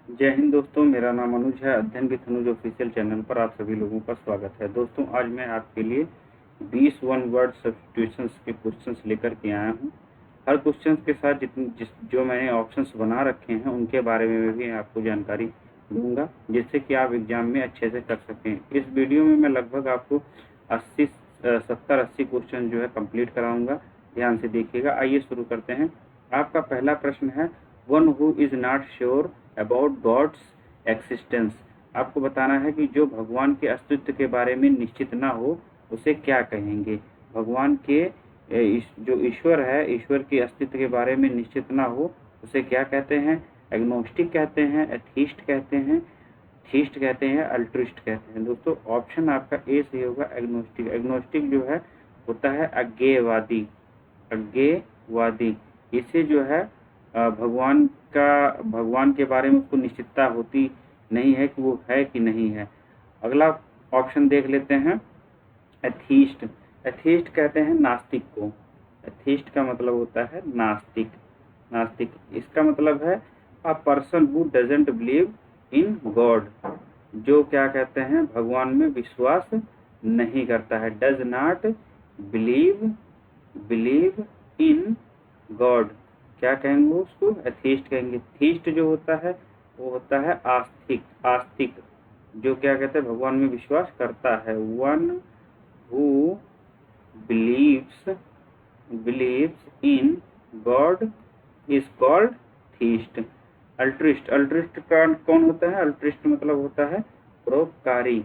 जय हिंद दोस्तों, मेरा नाम अनुज है। अध्ययन विद अनुज ऑफिशियल चैनल पर आप सभी लोगों का स्वागत है। दोस्तों, आज मैं आपके लिए 20 वन वर्ड सब्स्टिट्यूशंस के क्वेश्चंस लेकर के आया हूं। हर क्वेश्चंस के साथ जो मैंने ऑप्शंस बना रखे हैं उनके बारे में भी आपको जानकारी दूंगा, जिससे कि आप एग्जाम में अच्छे से कर सकें। इस वीडियो में मैं लगभग आपको 70-80 क्वेश्चन जो है कंप्लीट कराऊंगा। ध्यान से देखिएगा। आइए शुरू करते हैं। आपका पहला प्रश्न है, one who is not sure about God's existence. आपको बताना है कि जो भगवान के अस्तित्व के बारे में निश्चित ना हो उसे क्या कहेंगे। भगवान के जो ईश्वर है, ईश्वर के अस्तित्व के बारे में निश्चित ना हो उसे क्या कहते हैं? एग्नोस्टिक कहते हैं, एथीस्ट कहते हैं, थीस्ट कहते हैं, अल्ट्रिस्ट कहते हैं। दोस्तों, ऑप्शन आपका ए सही होगा, एग्नोस्टिक। एग्नोस्टिक जो है होता है अज्ञेयवादी। अज्ञेयवादी इसे जो है भगवान के बारे में उसको निश्चितता होती नहीं है कि वो है कि नहीं है। अगला ऑप्शन देख लेते हैं, एथीस्ट। एथीस्ट कहते हैं नास्तिक को। एथीस्ट का मतलब होता है नास्तिक। नास्तिक इसका मतलब है a person who doesn't believe in God. जो क्या कहते हैं, भगवान में विश्वास नहीं करता है। Does not believe believe in God, क्या कहेंगे उसको? एथीस्ट कहेंगे। थीस्ट जो होता है वो होता है आस्तिक। आस्तिक जो क्या कहते हैं, भगवान में विश्वास करता है। One who believes in God is called theist। अल्ट्रिस्ट। अल्ट्रिस्ट का कौन होता है? अल्ट्रिस्ट मतलब होता है परोपकारी।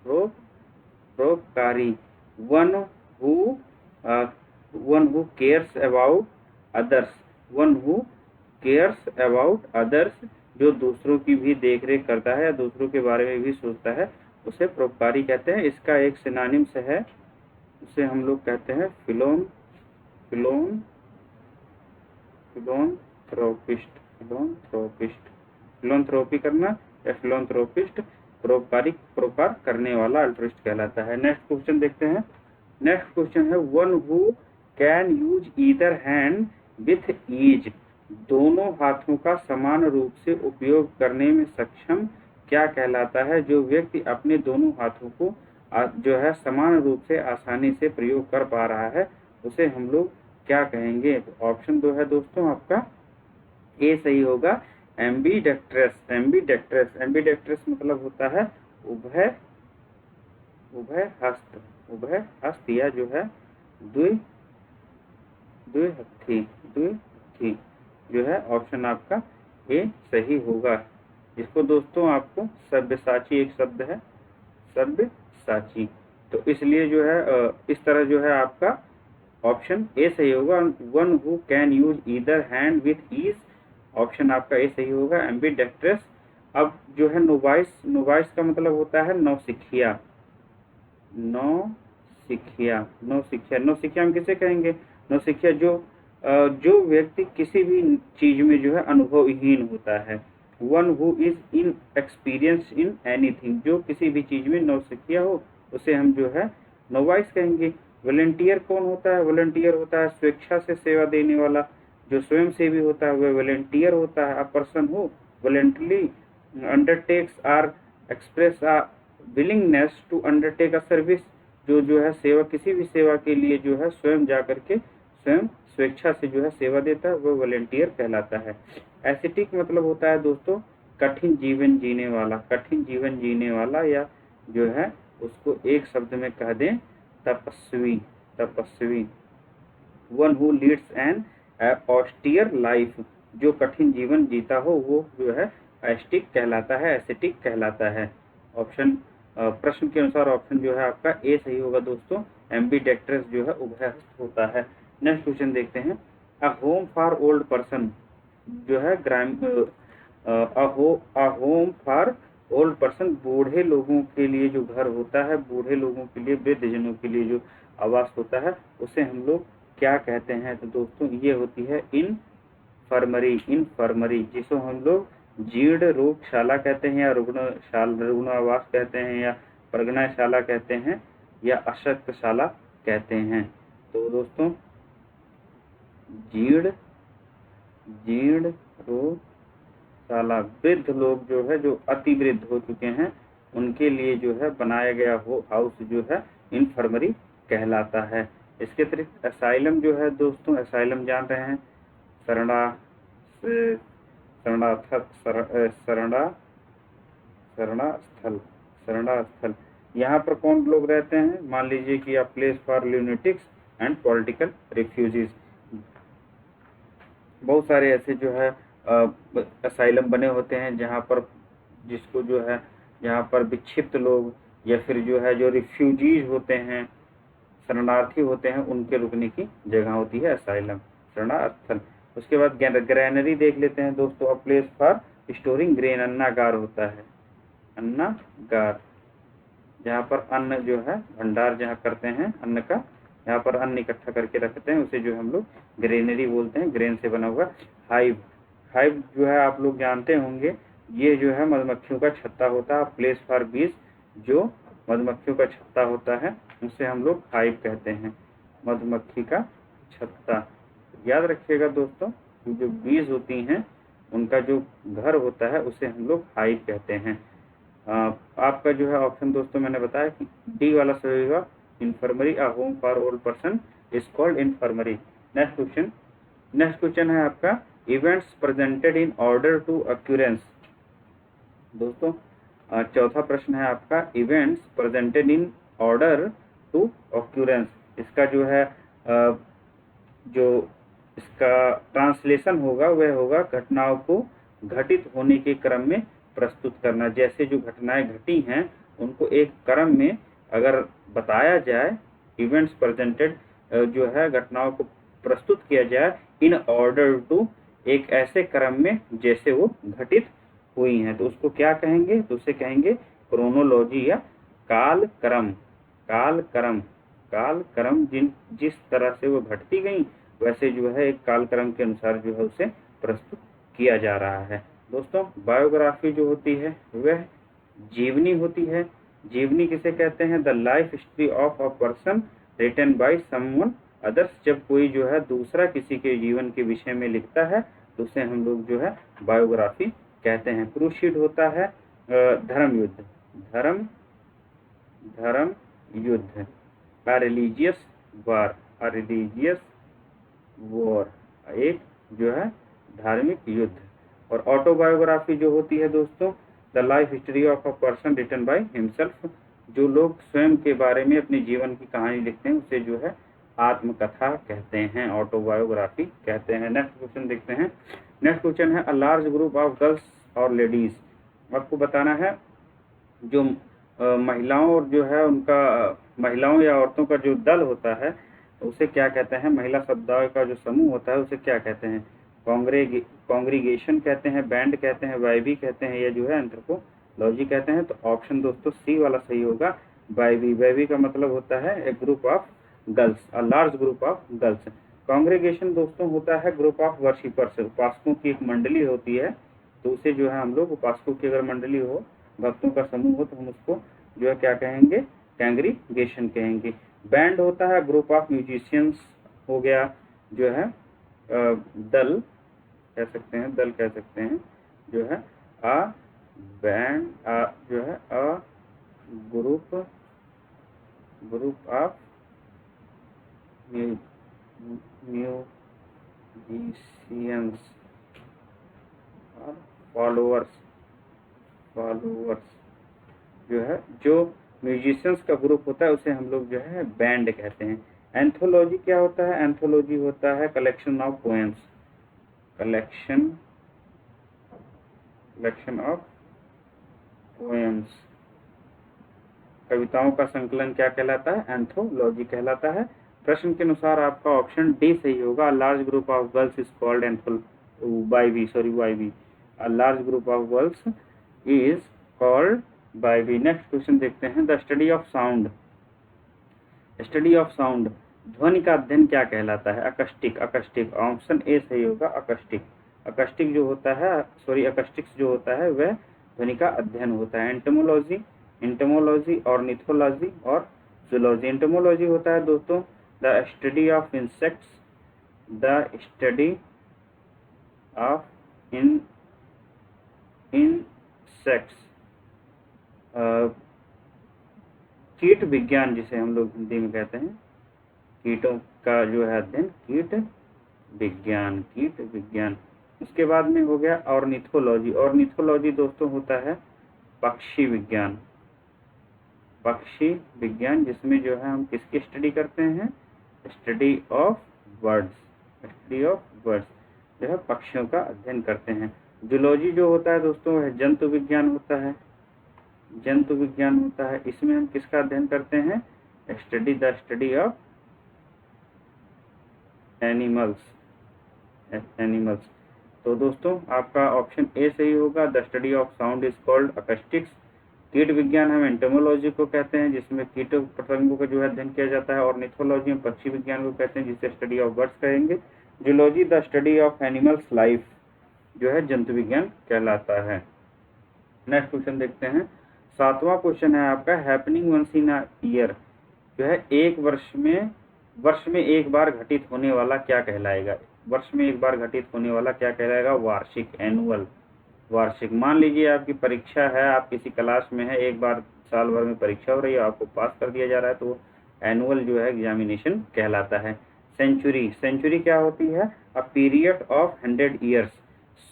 परोपकारी one who cares about others. One who cares about others, जो दूसरों की भी देखरेख करता है या दूसरों के बारे में भी सोचता है, उसे परोपकारी कहते हैं। इसका एक सिनोनिम्स है, उसे हम लोग कहते हैं फिलोंथ्रोपिस्ट। फिलोंथ्रोपी करना या फिलोंथ्रोपिस्ट, परोपकार करने वाला अल्ट्रिस्ट कहलाता है। नेक्स्ट क्वेश्चन देखते हैं। नेक्स्ट क्वेश्चन है, one who can use either hand with ease. दोनों हाथों का समान रूप से उपयोग करने में सक्षम क्या कहलाता है? जो व्यक्ति अपने दोनों हाथों को जो है समान रूप से आसानी से प्रयोग कर पा रहा है उसे हम लोग क्या कहेंगे? तो ऑप्शन 2 है दोस्तों आपका ए सही होगा, एम्बीडेक्ट्रस। एम्बीडेक्ट्रस। एम्बीडेक्ट्रस मतलब होता है उभय उभय हस्त। उभय हस्त या जो है द्विहस्थी जो है। ऑप्शन आपका ए सही होगा। इसको दोस्तों आपको सब्यसाची एक शब्द है, सब्यसाची, तो इसलिए जो है इस तरह जो है आपका ऑप्शन ए सही होगा। One who can use either hand with ease, option आपका ए सही होगा, एम्बीडेक्ट्रस। अब जो है नोवाइस। नोवाइस का मतलब होता है नौसिखिया। नौसिखिया। नौसिखिया। नौसिखिया हम किसे कहेंगे? नौसिखिया जो व्यक्ति किसी भी चीज में जो है अनुभवहीन होता है। One who is in experience in anything, जो किसी भी चीज में नौसिखिया हो उसे हम जो है नोवाइस कहेंगे। वॉलंटियर कौन होता है? वॉलंटियर होता है स्वेच्छा से सेवा देने वाला। जो स्वयं सेवी होता है वह वॉलंटियर होता है। A person who voluntarily undertakes or express a willingness to undertake a service. जो है सेवा, किसी भी सेवा के लिए जो है स्वयं जा करके स्वयं स्वेच्छा से जो है सेवा देता है, वह वॉलंटियर कहलाता है। एसिटिक मतलब होता है दोस्तों कठिन जीवन जीने वाला। कठिन जीवन जीने वाला, या जो है उसको एक शब्द में कह दें तपस्वी। तपस्वी। One who leads an austere life, जो कठिन जीवन जीता हो वो जो है एस्टिक कहलाता है, एसिटिक कहलाता है। ऑप्शन प्रश्न के अनुसार ऑप्शन जो है आपका ए सही होगा दोस्तों। एम्बीडेक्ट्रस जो है उभयहस्त होता है। नेक्स्ट क्वेश्चन देखते हैं। अ होम फॉर ओल्ड पर्सन जो है अ होम फॉर ओल्ड पर्सन, बूढ़े लोगों के लिए जो घर होता है, बूढ़े लोगों के लिए, वृद्धजनों के लिए जो आवास होता है उसे हम लोग क्या कहते हैं? तो दोस्तों ये होती है इनफर्मरी। इनफर्मरी जिसको हम लोग जीर्ण रोगशाला कहते हैं, या रुग्णावास कहते हैं, या प्रगणाशाला कहते हैं, या अशक्तशाला कहते हैं। तो दोस्तों जीर्ण रोगशाला शाला, वृद्ध लोग जो है, जो अति वृद्ध हो चुके हैं, उनके लिए जो है बनाया गया हो हाउस जो है इन्फर्मरी कहलाता है। इसके अतिरिक्त असाइलम जो है दोस्तों, असाइलम जान रहे हैं, शरणा शरणास्थल, शरणास्थल। यहाँ पर कौन लोग रहते हैं? मान लीजिए कि आप place for lunatics and political refugees, बहुत सारे ऐसे जो है असाइलम बने होते हैं जहाँ पर जिसको जो है, जहाँ पर विक्षिप्त लोग या फिर जो है जो रिफ्यूजीज होते हैं, शरणार्थी होते हैं, उनके रुकने की जगह होती है असाइलम, शरणास्थल। उसके बाद ग्रैनरी देख लेते हैं दोस्तों, a place for storing grain, अन्नागार होता है, अन्नागार, जहाँ पर अन्न जो है भंडार जहाँ करते हैं अन्न का, यहाँ पर अन्न इकट्ठा करके रखते हैं, उसे जो हम लोग ग्रेनरी बोलते हैं, ग्रेन से बना हुआ। हाइव, हाइव जो है आप लोग जानते होंगे, ये जो है मधुमक्खियों का छत्ता होता है। प्लेस फॉर बीज, जो मधुमक्खियों का छत्ता होता है उसे हम लोग हाइव कहते हैं, मधुमक्खी का छत्ता। याद रखिएगा दोस्तों, जो बीज होती हैं उनका जो घर होता है उसे हम लोग हाइव कहते हैं। आपका जो है ऑप्शन दोस्तों मैंने बताया कि डी वाला सही होगा, infirmary, a home for old person is called infirmary. Next question, next question है आपका, events presented in order to occurrence. दोस्तों चौथा प्रश्न है आपका, events presented in order to occurrence. इसका जो है जो इसका ट्रांसलेशन होगा वह होगा घटनाओं को घटित होने के क्रम में प्रस्तुत करना। जैसे जो घटनाएं घटी हैं उनको एक क्रम में अगर बताया जाए, इवेंट्स प्रेजेंटेड जो है घटनाओं को प्रस्तुत किया जाए इन ऑर्डर टू, एक ऐसे क्रम में जैसे वो घटित हुई हैं, तो उसको क्या कहेंगे? तो उसे कहेंगे क्रोनोलॉजी या काल क्रम। काल क्रम, काल क्रम, जिस तरह से वो घटती गई वैसे जो है एक काल क्रम के अनुसार जो है उसे प्रस्तुत किया जा रहा है। दोस्तों बायोग्राफी जो होती है वह जीवनी होती है। जीवनी किसे कहते हैं? The life history of a person written by someone others. जब कोई जो है दूसरा किसी के जीवन के विषय में लिखता है तो उसे हम लोग जो है बायोग्राफी कहते हैं। क्रूशीड होता है धर्म युद्ध, धर्म युद्ध, रिलीजियस वार, रिलीजियस वॉर, एक जो है धार्मिक युद्ध। और ऑटोबायोग्राफी जो होती है दोस्तों, the life history of a person written by himself. जो लोग स्वयं के बारे में अपने जीवन की कहानी लिखते हैं उसे जो है आत्मकथा कहते हैं, ऑटोबायोग्राफी कहते हैं। नेक्स्ट क्वेश्चन देखते हैं। नेक्स्ट क्वेश्चन है, अ लार्ज ग्रुप ऑफ गर्ल्स और लेडीज। आपको बताना है जो महिलाओं और जो है उनका महिलाओं या औरतों का जो दल होता है उसे क्या कहते हैं? महिला शब्दावली का जो समूह होता है उसे क्या कहते हैं? कॉन्ग्रीगेशन कहते हैं, बैंड कहते हैं, वाइबी कहते हैं, या जो है एंथ्रोपोलॉजी कहते हैं। तो ऑप्शन दोस्तों सी वाला सही होगा, वाइबी। वाइबी का मतलब होता है a group of girls, a large group of girls. Congregation दोस्तों होता है ग्रुप ऑफ वर्शिपर्स, उपासकों की एक मंडली होती है, तो उसे जो है हम लोग उपासकों की अगर मंडली हो, भक्तों का समूह हो, तो हम उसको जो है क्या कहेंगे? कॉन्ग्रीगेशन कहेंगे। बैंड होता है ग्रुप ऑफ म्यूजिशियंस, हो गया जो है दल कह सकते हैं, दल कह सकते हैं, जो है अ बैंड, जो है अ ग्रुप ऑफ म्यूजिशियंस और फॉलोअर्स जो है, जो म्यूजिशियंस का ग्रुप होता है उसे हम लोग जो है बैंड कहते हैं। एंथोलॉजी क्या होता है? एंथोलॉजी होता है collection of poems, collection of poems, कविताओं का संकलन क्या कहलाता है? एंथोलॉजी कहलाता है। प्रश्न के अनुसार आपका ऑप्शन डी सही होगा, large group of girls is called vibey, a large group of girls is called vibey. Next question देखते हैं, the study of sound, study of sound, ध्वनि का अध्ययन क्या कहलाता है? अकस्टिक, अकस्टिक, ऑप्शन ए सही होगा, अकस्टिक। अकस्टिक जो होता है, अकस्टिक्स जो होता है वह ध्वनि का अध्ययन होता है। एंटोमोलॉजी, इंटमोलॉजी, ऑर्निथोलॉजी और जूलॉजी। एंटोमोलॉजी होता है दोस्तों the study of insects, the study of insects, कीट विज्ञान जिसे हम लोग हिंदी में कहते हैं, कीटों का जो है अध्ययन कीट विज्ञान, कीट विज्ञान। उसके बाद में हो गया ऑर्निथोलॉजी। ऑर्निथोलॉजी दोस्तों होता है पक्षी विज्ञान, पक्षी विज्ञान जिसमें जो है हम किसकी स्टडी करते हैं, study of birds, study of birds जो है पक्षियों का अध्ययन करते हैं। जूलॉजी जो होता है दोस्तों वह जंतु विज्ञान होता है, जंतु विज्ञान होता है। इसमें हम किसका अध्ययन करते हैं, the study of animals, animals. तो दोस्तों आपका ऑप्शन ए सही होगा, the study of sound is called acoustics. कीट विज्ञान हम एंटोमोलॉजी को कहते हैं जिसमें कीटों पतंगों का जो है अध्ययन किया जाता है। ऑर्निथोलॉजी हम पक्षी विज्ञान को कहते हैं जिसे स्टडी ऑफ बर्ड्स कहेंगे। Zoology the study of animals life जो है जंतु विज्ञान कहलाता है। नेक्स्ट क्वेश्चन देखते हैं। 7वां क्वेश्चन है आपका, happening once in a year जो है एक वर्ष में एक बार घटित होने वाला क्या कहलाएगा, वर्ष में एक बार घटित होने वाला क्या कहलाएगा, वार्षिक, एनुअल, वार्षिक। मान लीजिए आपकी परीक्षा है, आप किसी क्लास में है, एक बार साल भर में परीक्षा हो रही है, आपको पास कर दिया जा रहा है, तो एनुअल जो है एग्जामिनेशन कहलाता है। सेंचुरी, सेंचुरी क्या होती है, अ पीरियड ऑफ 100 ईयर्स,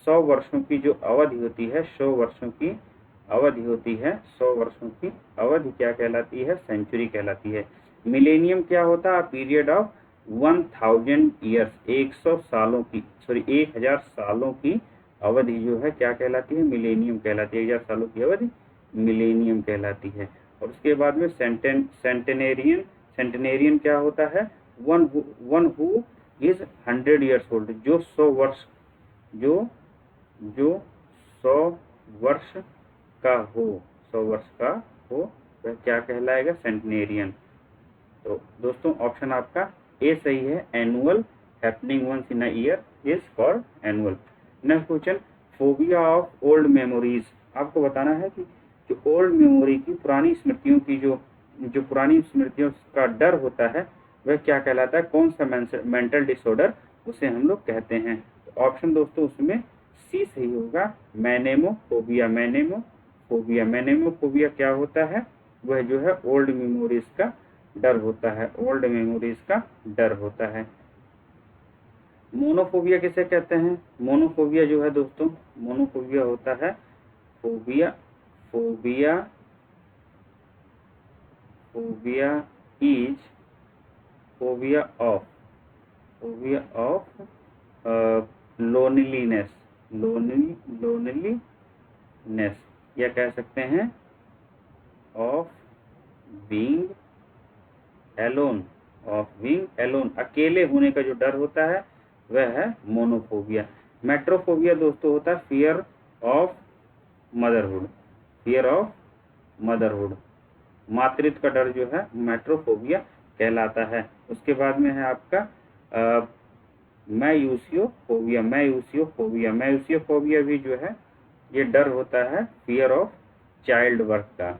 100 वर्षों की जो अवधि होती है, 100 वर्षों की अवधि होती है, 100 वर्षों की अवधि क्या कहलाती है, सेंचुरी कहलाती है। मिलेनियम क्या होता है, पीरियड ऑफ 1000 ईयर्स, 100 सालों की, सॉरी 1000 सालों की अवधि जो है क्या कहलाती है, मिलेनियम कहलाती है। 1000 सालों की अवधि मिलेनियम कहलाती है। और उसके बाद में सेंटेनेरियन, सेंटेनेरियन क्या होता है, one who is 100 years old, जो 100 वर्ष, जो 100 वर्ष का हो, 100 वर्ष का हो, वह क्या कहलाएगा, सेंटेनेरियन। तो दोस्तों ऑप्शन आपका ए सही है, annual, happening once in a year is called annual. Next question, phobia of old memories. आपको बताना है कि जो ओल्ड मेमोरी की, पुरानी स्मृतियों की, जो पुरानी स्मृतियों का डर होता है वह क्या कहलाता है, कौन सा मेंटल डिसऑर्डर उसे हम लोग कहते हैं। तो ऑप्शन दोस्तों उसमें सी सही होगा, मैनेमोफोबिया, मैनेमोफोबिया। मैनेमोफोबिया क्या होता है, वह जो है ओल्ड मेमोरीज का डर होता है, ओल्ड मेमोरीज का डर होता है। मोनोफोबिया किसे कहते हैं, मोनोफोबिया जो है दोस्तों, मोनोफोबिया होता है, phobia, phobia, phobia is phobia of, phobia of loneliness, loneliness, या कह सकते हैं of being alone, of being alone, अकेले होने का जो डर होता है वह है मोनोफोबिया। मेट्रोफोबिया दोस्तों होता है fear of motherhood, fear of motherhood, मातृत्व का डर जो है मेट्रोफोबिया कहलाता है। उसके बाद में है आपका मैयूसियोफोबिया, मैयूसियोफोबिया, मैयूसियोफोबिया भी जो है ये डर होता है फियर ऑफ चाइल्ड बर्थ का,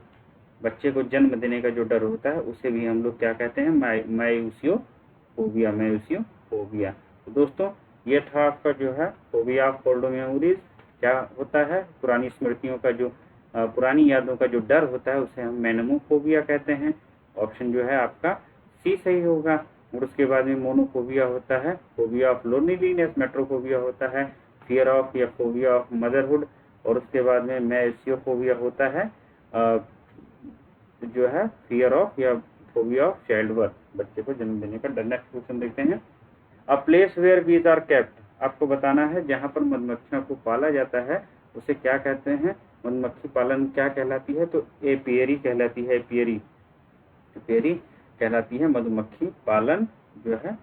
बच्चे को जन्म देने का जो डर होता है उसे भी हम लोग क्या कहते हैं, मैयूसियोफोबिया, मैयूसियोफोबिया। तो दोस्तों ये था आपका जो है फोबिया ऑफ ओल्ड मेमोरीज, क्या होता है, पुरानी स्मृतियों का जो पुरानी यादों का जो डर होता है उसे हम मैनेमोफोबिया कहते हैं। ऑप्शन जो है आपका सी सही होगा। और उसके बाद में मोनोफोबिया होता है फोबिया ऑफ लोनलीनेस, मेट्रोफोबिया होता है फियर ऑफ या फोबिया ऑफ मदरहुड, और उसके बाद में मैयूसियोफोबिया होता है जो है फियर ऑफ या फोबिया ऑफ चाइल्ड बर्थ, बच्चे को जन्म देने का डर। नेक्स्ट क्वेश्चन देखते हैं, अ place where bees are kept. आपको बताना है जहाँ पर मधुमक्खियों को पाला जाता है उसे क्या कहते हैं, मधुमक्खी पालन क्या कहलाती है, तो एपियरी कहलाती है, एपियरी, एपियरी कहलाती है मधुमक्खी पालन जो है,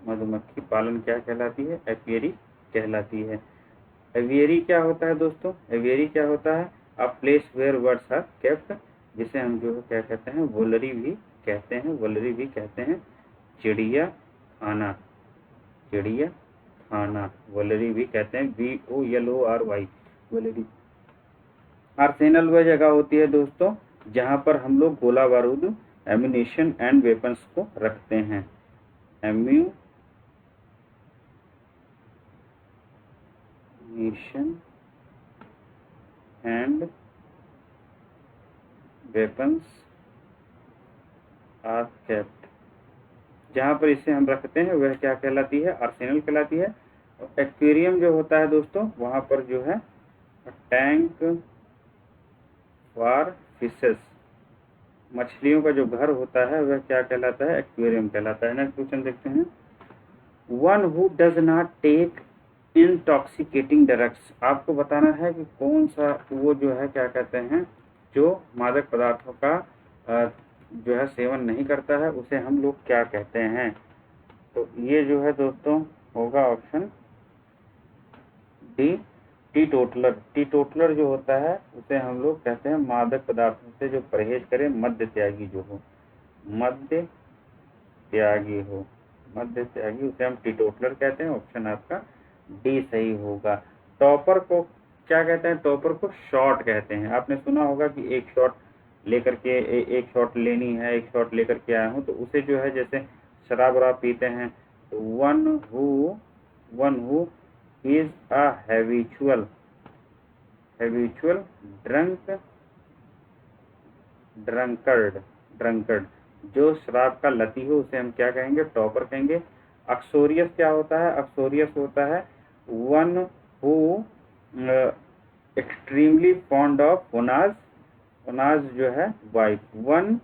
मधुमक्खी पालन क्या कहलाती है, एपियरी कहलाती है। एवियरी क्या होता है दोस्तों, एवियरी क्या होता है, a place where birds are kept, जिसे हम जो क्या कहते हैं, वोलरी भी कहते हैं, वोलरी भी कहते हैं, चिड़िया खाना, चिड़िया खाना, वोलरी भी कहते हैं, VOLORY, वोलरी। आर्सेनल वह जगह होती है दोस्तों जहां पर हम लोग गोला बारूद, एम्यूनिशन एंड वेपन्स को रखते हैं, ammunition and weapons are kept, जहाँ पर इसे हम रखते हैं वह क्या कहलाती है, आर्सेनल कहलाती है। एक्वेरियम जो होता है दोस्तों, वहाँ पर जो है टैंक फॉर फिशेस, मछलियों का जो घर होता है वह क्या कहलाता है, एक्वेरियम कहलाता है। नेक्स्ट क्वेश्चन देखते हैं। One who does not take intoxicating drugs, आपको बताना है कि कौन सा वो जो है क्या कहते हैं, जो मादक पदार्थों का जो है सेवन नहीं करता है, उसे हम लोग क्या कहते हैं। तो ये जो है दोस्तों होगा option D, T toddler. T toddler जो होता है उसे हम लोग कहते हैं मादक पदार्थों से जो परहेज करे, मद्य त्यागी जो हो, मद्य त्यागी हो, मध्य त्यागी, उसे हम टीटोटलर कहते हैं। ऑप्शन आपका डी सही होगा। टॉपर को क्या कहते हैं, टॉपर को शॉट कहते हैं। आपने सुना होगा कि एक शॉट लेकर के एक शॉट लेनी है, एक शॉट लेकर के आया हूँ, तो उसे जो है जैसे शराब वराब पीते हैं, तो one who is a habitual drunkard, जो शराब का लती हो उसे हम क्या कहेंगे, टॉपर कहेंगे। अक्सोरियस क्या होता है, अक्सोरियस होता है one who extremely fond of one's, one's जो है wife, one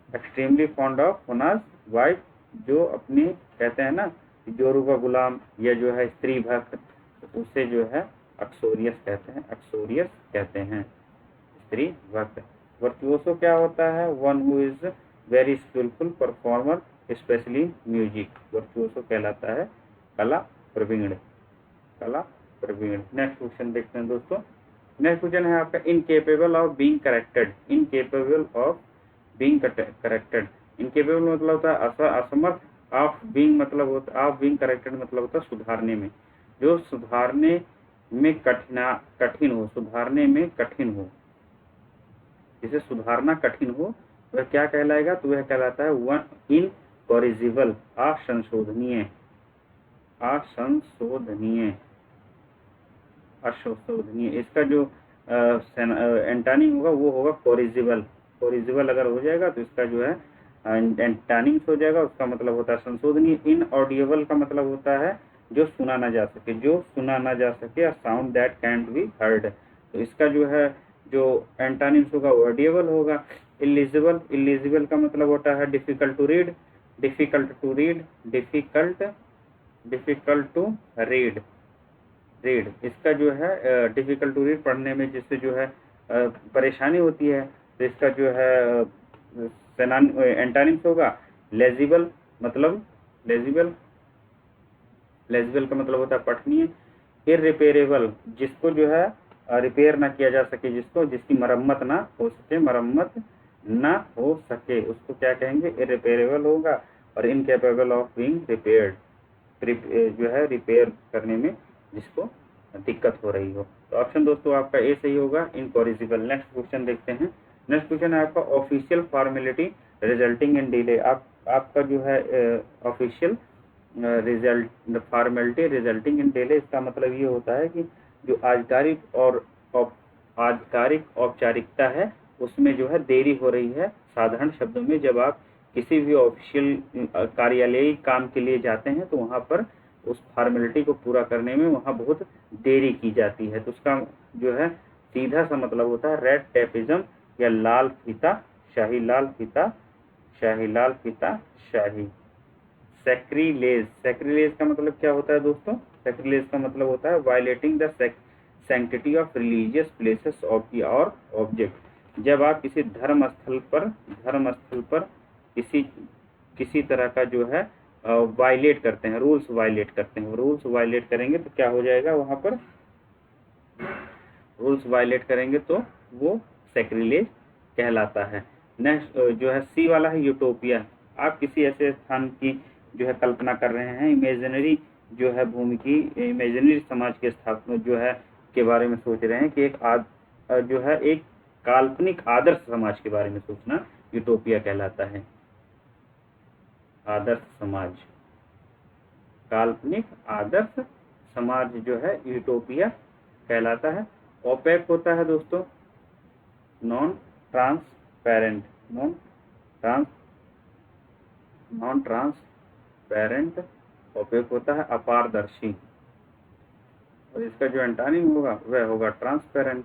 extremely fond of one's wife, जो अपनी कहते हैं ना जोरू का गुलाम या जो है स्त्री भक्त, तो उसे जो है अक्सोरियस कहते हैं, अक्सोरियस कहते हैं स्त्री भक्त। वर्चुओसो क्या होता है, one who is very skilful performer specially music, virtuoso कहलाता है कला प्रवीण, कला प्रवीण। नेक्स्ट क्वेश्चन देखते हैं दोस्तों। नेक्स्ट क्वेश्चन है आपका incapable of being corrected, incapable of being corrected. Incapable मतलब होता है असमर्थ, ऑफ बीइंग मतलब होता है, ऑफ बीइंग करेक्टेड मतलब होता है सुधारने में, जो सुधारने में कठिन हो, सुधारने में कठिन हो, जिसे सुधारना कठिन हो वह क्या कहलाएगा, तो वह कहलाता है वन इनकॉरिजिबल, असंशोधनीय, असंशोधनीय, असंशोधनीय। इसका जो एंटानिम होगा वो होगा कोरिजिबल, कोरिजिबल अगर हो जाएगा तो इसका जो है एंटानिम्स हो जाएगा, उसका मतलब होता है संशोधनीय। इनऑडिएबल का मतलब होता है जो सुना ना जा सके, जो सुना ना जा सके, a sound that cantt be heard, तो इसका जो है जो एंटानिम्स होगा वो ऑडिएबल होगा। इलिजिबल, इलिजिबल का मतलब होता है difficult to read, difficult to read, difficult to read, read, इसका जो है डिफिकल्ट टू रीड, पढ़ने में जिससे जो है परेशानी होती है, तो इसका जो है एंटानिम्स होगा लेजिबल, मतलब लेजिबल, लेजिबल का मतलब होता है पठनीय। इररिपेयरेबल, जिसको जो है रिपेयर ना किया जा सके, जिसको जिसकी मरम्मत ना हो सके, मरम्मत ना हो सके, उसको क्या कहेंगे, इररिपेयरेबल होगा। और इनकेपेबल ऑफ बीइंग रिपेयर्ड, जो है रिपेयर करने में जिसको दिक्कत हो रही हो। तो ऑप्शन दोस्तों आपका ए सही होगा, इनकॉरिजिबल। नेक्स्ट क्वेश्चन देखते हैं। नेक्स्ट क्वेश्चन है आपका official formality resulting in delay. आपका जो है official result formality resulting in delay, इसका मतलब ये होता है कि जो आधिकारिक और आधिकारिक औपचारिकता है उसमें जो है देरी हो रही है। साधारण शब्दों में जब आप किसी भी ऑफिशियल कार्यालयी काम के लिए जाते हैं तो वहाँ पर उस फॉर्मेलिटी को पूरा करने में वहाँ बहुत देरी की जाती है, तो उसका जो है सीधा सा मतलब होता है रेड टेपिज्म या लाल फीता शाही, लाल फीता शाही, लाल फीता शाही। सैक्रिलेज, सैक्रिलेज का मतलब क्या होता है दोस्तों, सैक्रिलेज का मतलब होता है violating the sanctity of religious places of the और ऑब्जेक्ट। जब आप किसी धर्म स्थल पर किसी तरह का जो है वायलेट करते हैं, रूल्स वायलेट करते हैं, रूल्स वायलेट करेंगे तो क्या हो जाएगा, वहां पर रूल्स वायलेट करेंगे तो वो सैक्रिलेज कहलाता है। नेक्स्ट जो है सी वाला है यूटोपिया। आप किसी ऐसे स्थान की जो है कल्पना कर रहे हैं, इमेजिनरी जो है भूमि की, इमेजिनरी समाज के स्थापना जो है के बारे में सोच रहे हैं कि जो है एक काल्पनिक आदर्श समाज के बारे में सोचना यूटोपिया कहलाता है। आदर्श समाज, काल्पनिक आदर्श समाज जो है यूटोपिया कहलाता है। ओपेक होता है दोस्तों non transparent, non transparent. Opaque होता है अपारदर्शी, और इसका जो एंटोनिम होगा वह होगा ट्रांसपेरेंट।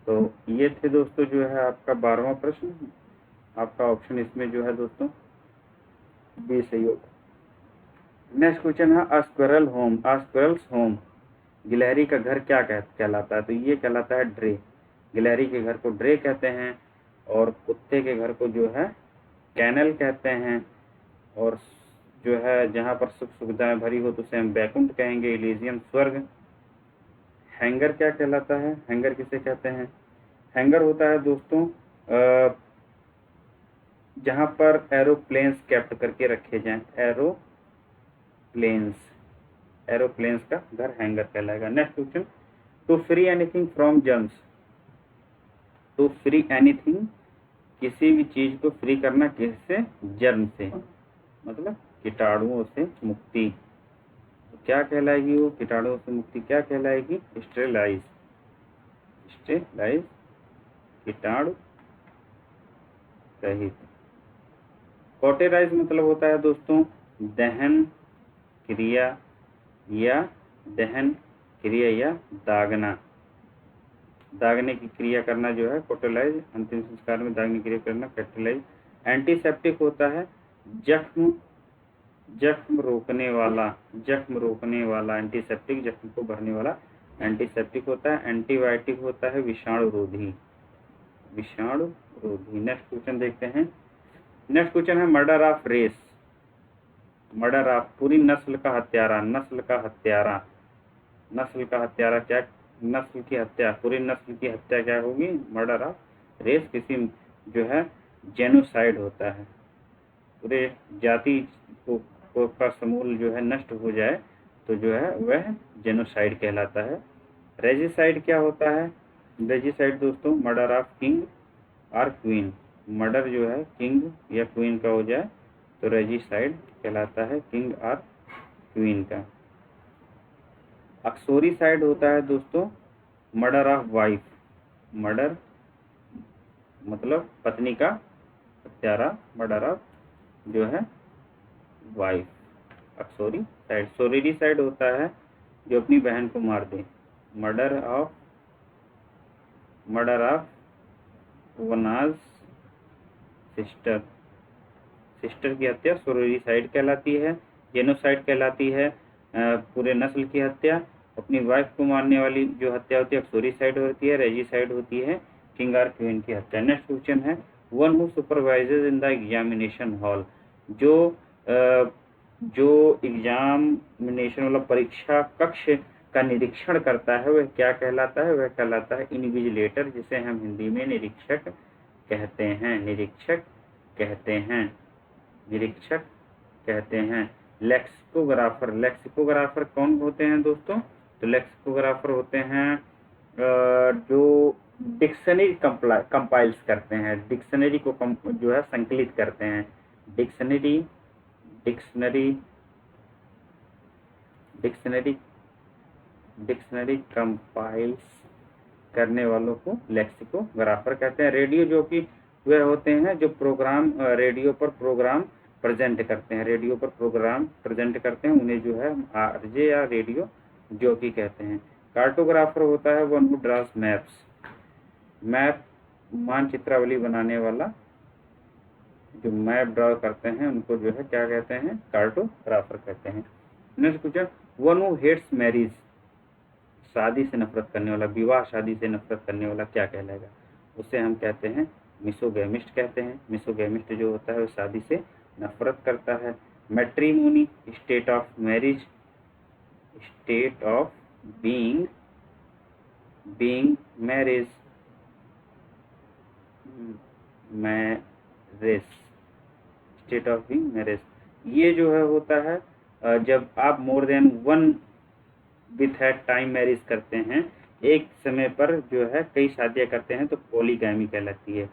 तो ये थे दोस्तों जो है आपका 12वां प्रश्न। आपका ऑप्शन इसमें जो है दोस्तों बी सही होगा। नेक्स्ट क्वेश्चन है अ स्क्विरल्स होम, गिलहरी का घर क्या कहलाता है? तो ये कहलाता है ड्रे। गिलहरी के घर को ड्रे कहते हैं, और कुत्ते के घर को जो है कैनल कहते हैं, और जो है जहाँ पर सुख सुविधाएं भरी हो तो उसे हम बैकुंठ कहेंगे, इलीजियम स्वर्ग। हैंगर क्या कहलाता है? हैंगर किसे कहते हैं? हैंगर होता है दोस्तों जहाँ पर एरोप्लेन्स कैप्ट करके रखे जाएं, एरोप्लेन्स का घर हैंगर कहलाएगा। Next question, to free anything from germs, to free anything किसी भी चीज को फ्री करना, किससे? जर्म से, मतलब कीटाणुओं से मुक्ति। तो क्या कहलाएगी वो कीटाणुओं से मुक्ति? क्या कहलाएगी? स्टेरिलाइज, कीटाणु रहित। कॉटेराइज मतलब होता है दोस्तों दहन क्रिया या दागने की क्रिया करना जो है कॉटेराइज। अंतिम संस्कार में दागने की क्रिया करना कैटेलाइज। एंटीसेप्टिक होता है जख्म रोकने वाला एंटीसेप्टिक, जख्म को भरने वाला एंटीसेप्टिक होता है। एंटीबायोटिक होता है विषाणुरोधी। नेक्स्ट क्वेश्चन देखते हैं। नेक्स्ट क्वेश्चन है मर्डर ऑफ रेस, पूरी नस्ल का हत्यारा क्या? नस्ल की हत्या, पूरी नस्ल की हत्या क्या होगी? Murder of race. किसी जो है जेनोसाइड होता है, पूरे जाति का समूल जो है नष्ट हो जाए तो जो है वह जेनोसाइड कहलाता है। रेजिसाइड क्या होता है? रेजिसाइड दोस्तों मर्डर ऑफ किंग और क्वीन, मर्डर जो है किंग या क्वीन का हो जाए तो रेजिसाइड कहलाता है, किंग और क्वीन का। अक्सोरिसाइड होता है दोस्तों मर्डर ऑफ वाइफ, मर्डर मतलब पत्नी का हत्यारा, मर्डर ऑफ जो है वाइफ, अक्सोरिसाइड। सोरिडिसाइड होता है जो अपनी बहन को मार दे, मर्डर ऑफ वनाज सिस्टर की हत्या सोरिडिसाइड कहलाती है। जेनोसाइड कहलाती है पूरे नस्ल की हत्या। अपनी वाइफ को मारने वाली जो हत्या होती है अक्सोरिसाइड होती है। रेजिसाइड होती है किंग और क्वीन की हत्या। नेक्स्ट क्वेश्चन है one who supervises in the examination hall, जो एग्जामिनेशन मतलब परीक्षा कक्ष का निरीक्षण करता है वह क्या कहलाता है? वह कहलाता है इन्विजिलेटर, जिसे हम हिंदी में निरीक्षक कहते हैं। लेक्सिकोग्राफर कौन होते हैं दोस्तों? तो लेक्सिकोग्राफर होते हैं जो डिक्शनरी कंपाइल्स करते हैं, डिक्शनरी को जो है संकलित करते हैं। डिक्शनरी कंपाइल्स करने वालों को लेक्सिकोग्राफर कहते हैं। रेडियो जो कि वह होते हैं जो प्रोग्राम रेडियो पर प्रोग्राम प्रेजेंट करते हैं, उन्हें जो है आरजे या रेडियो जॉकी कहते हैं। कार्टोग्राफर होता है वन हु ड्रास मैप मानचित्रावली बनाने वाला, जो मैप ड्रा करते हैं उनको जो है क्या कहते हैं? कार्टोग्राफर कहते हैं। Next question, one who hates marriage, शादी से नफरत करने वाला, विवाह शादी से नफरत करने वाला क्या कहलाएगा? उसे हम कहते हैं मिसोगैमिस्ट कहते हैं। मिसोगैमिस्ट जो होता है वो शादी से नफरत करता है। Matrimony state of marriage, state of being marriage, state of being marriage. ये जो है होता है जब आप more than one with at time marriage करते हैं, एक समय पर जो है कई शादियां करते हैं तो पॉलीगैमी कहलाती है।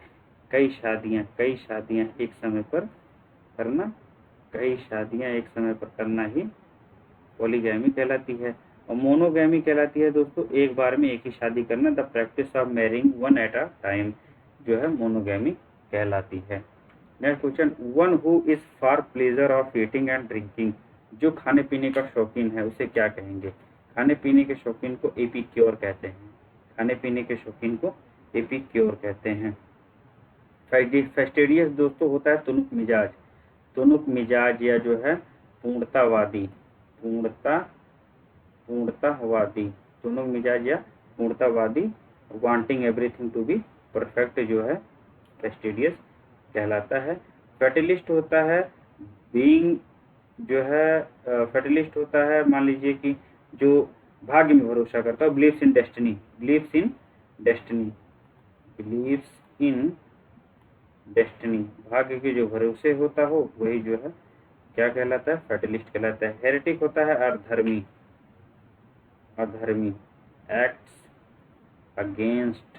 कई शादियां एक समय पर करना कई शादियां एक समय पर करना ही पॉलीगैमी कहलाती है। और मोनोगैमी कहलाती है दोस्तों एक बार में एक ही शादी करना, the practice of marrying one at a time जो है मोनोगैमी कहलाती है। Next question, one who is for pleasure of eating and drinking, जो खाने पीने का शौकीन है उसे क्या कहेंगे? खाने पीने के शौकीन को एपिक्योर कहते हैं। खाने पीने के शौकीन को एपिक्योर कहते हैं। फेस्टिडियस दोस्तों होता है तुनुक मिजाज, तुनुक मिजाज या जो है पूर्णतावादी, पूर्णतावादी, तुनुक मिजाज या पूर्णतावादी, wanting everything to be perfect जो है फेस्टिडियस कहलाता है। फेटलिस्ट होता है बीइंग जो है फेटलिस्ट होता है, मान लीजिए कि जो भाग्य में भरोसा करता है, believes in destiny, believes in destiny, believes in destiny, भाग्य के जो भरोसे होता हो वही जो है क्या कहलाता है? फेटलिस्ट कहलाता है। हेरेटिक होता है अधर्मी, अधर्मी, acts against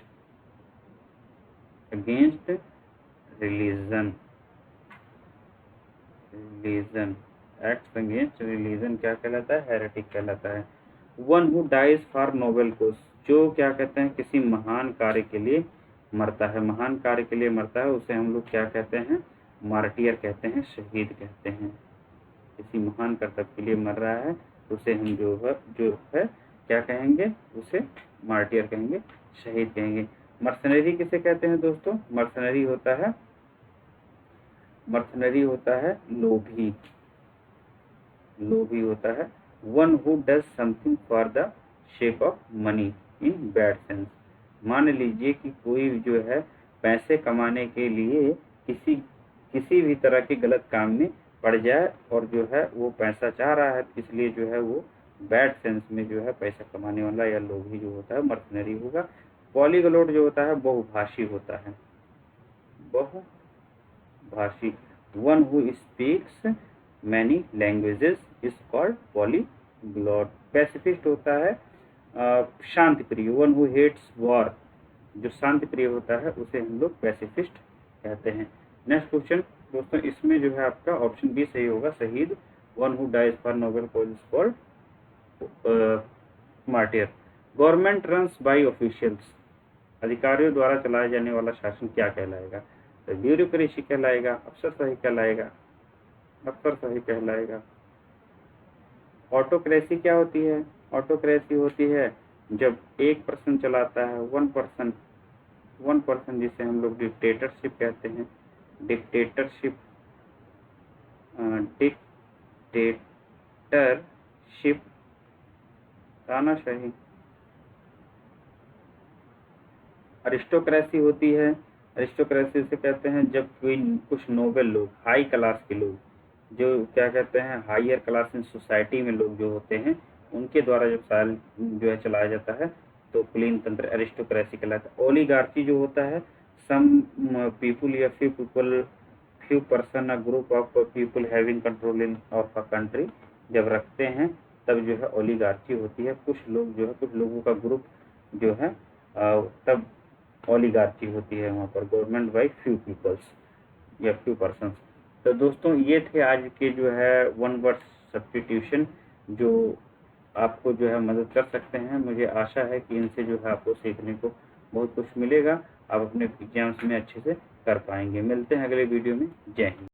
religion, acts against religion क्या कहलाता है? हेरेटिक कहलाता है। One who dies for noble cause, जो क्या कहते हैं किसी महान कार्य के लिए मरता है, महान कार्य के लिए मरता है उसे हम लोग क्या कहते हैं? मार्टियर कहते हैं, शहीद कहते हैं। किसी महान कर्तव्य के लिए मर रहा है उसे हम जो है क्या कहेंगे? उसे मार्टियर कहेंगे, शहीद कहेंगे। मर्सनरी किसे कहते हैं दोस्तों? मर्सनरी होता है लोभी, लोभी होता है। One who does something for the shape of money in bad sense, मान लीजिए कि कोई जो है पैसे कमाने के लिए किसी भी तरह के गलत काम में पड़ जाए और जो है वो पैसा चाह रहा है, इसलिए जो है वो बैड सेंस में जो है पैसा कमाने वाला या लोभी जो होता है मर्सनरी होगा। पॉलीग्लोट जो होता है बहुभाषी होता है, बहुभाषी। One who speaks many languages is called polyglot. Pacifist होता है शांति प्रिय, वन हु हेट्स वॉर, जो शांति प्रिय होता है उसे हम लोग पैसिफिस्ट कहते हैं। नेक्स्ट क्वेश्चन दोस्तों, इसमें जो है आपका ऑप्शन बी सही होगा, शहीद। One who dies for noble cause is called martyr. Government runs by officials, अधिकारियों द्वारा चलाया जाने वाला शासन क्या कहलाएगा? तो ब्यूरोक्रेसी कहलाएगा, अफसरशाही कहलाएगा, अफसरशाही कहलाएगा। ऑटोक्रेसी क्या होती है? ऑटोक्रेसी होती है जब एक पर्सन चलाता है, वन पर्सन, जिसे हम लोग डिक्टेटरशिप कहते हैं। डिक्टेटरशिप तानाशाही। अरिस्टोक्रेसी होती है, अरिस्टोक्रेसी से कहते हैं जब कोई कुछ नोबल लोग, हाई क्लास के लोग, जो क्या कहते हैं हायर क्लास इन सोसाइटी में लोग जो होते हैं उनके द्वारा जब साल जो है चलाया जाता है तो कुलीन तंत्र अरिस्टोक्रेसी कहलाता है। ओलिगार्ची जो होता है सम पीपुल या few person a group of people having control in of a country, जब रखते हैं तब जो है ओलिगार्ची होती है। कुछ लोग जो है कुछ लोगों का ग्रुप जो है तब ओलिगार्ची होती है वहाँ पर, गवर्नमेंट बाय फ्यू पीपल्स या फ्यू पर्सन। तो दोस्तों ये थे आज के जो है वन वर्ड सब्स्टिट्यूशन जो आपको जो है मदद कर सकते हैं। मुझे आशा है कि इनसे जो है आपको सीखने को बहुत कुछ मिलेगा, आप अपने एग्जाम्स में अच्छे से कर पाएंगे। मिलते हैं अगले वीडियो में। जय हिंद।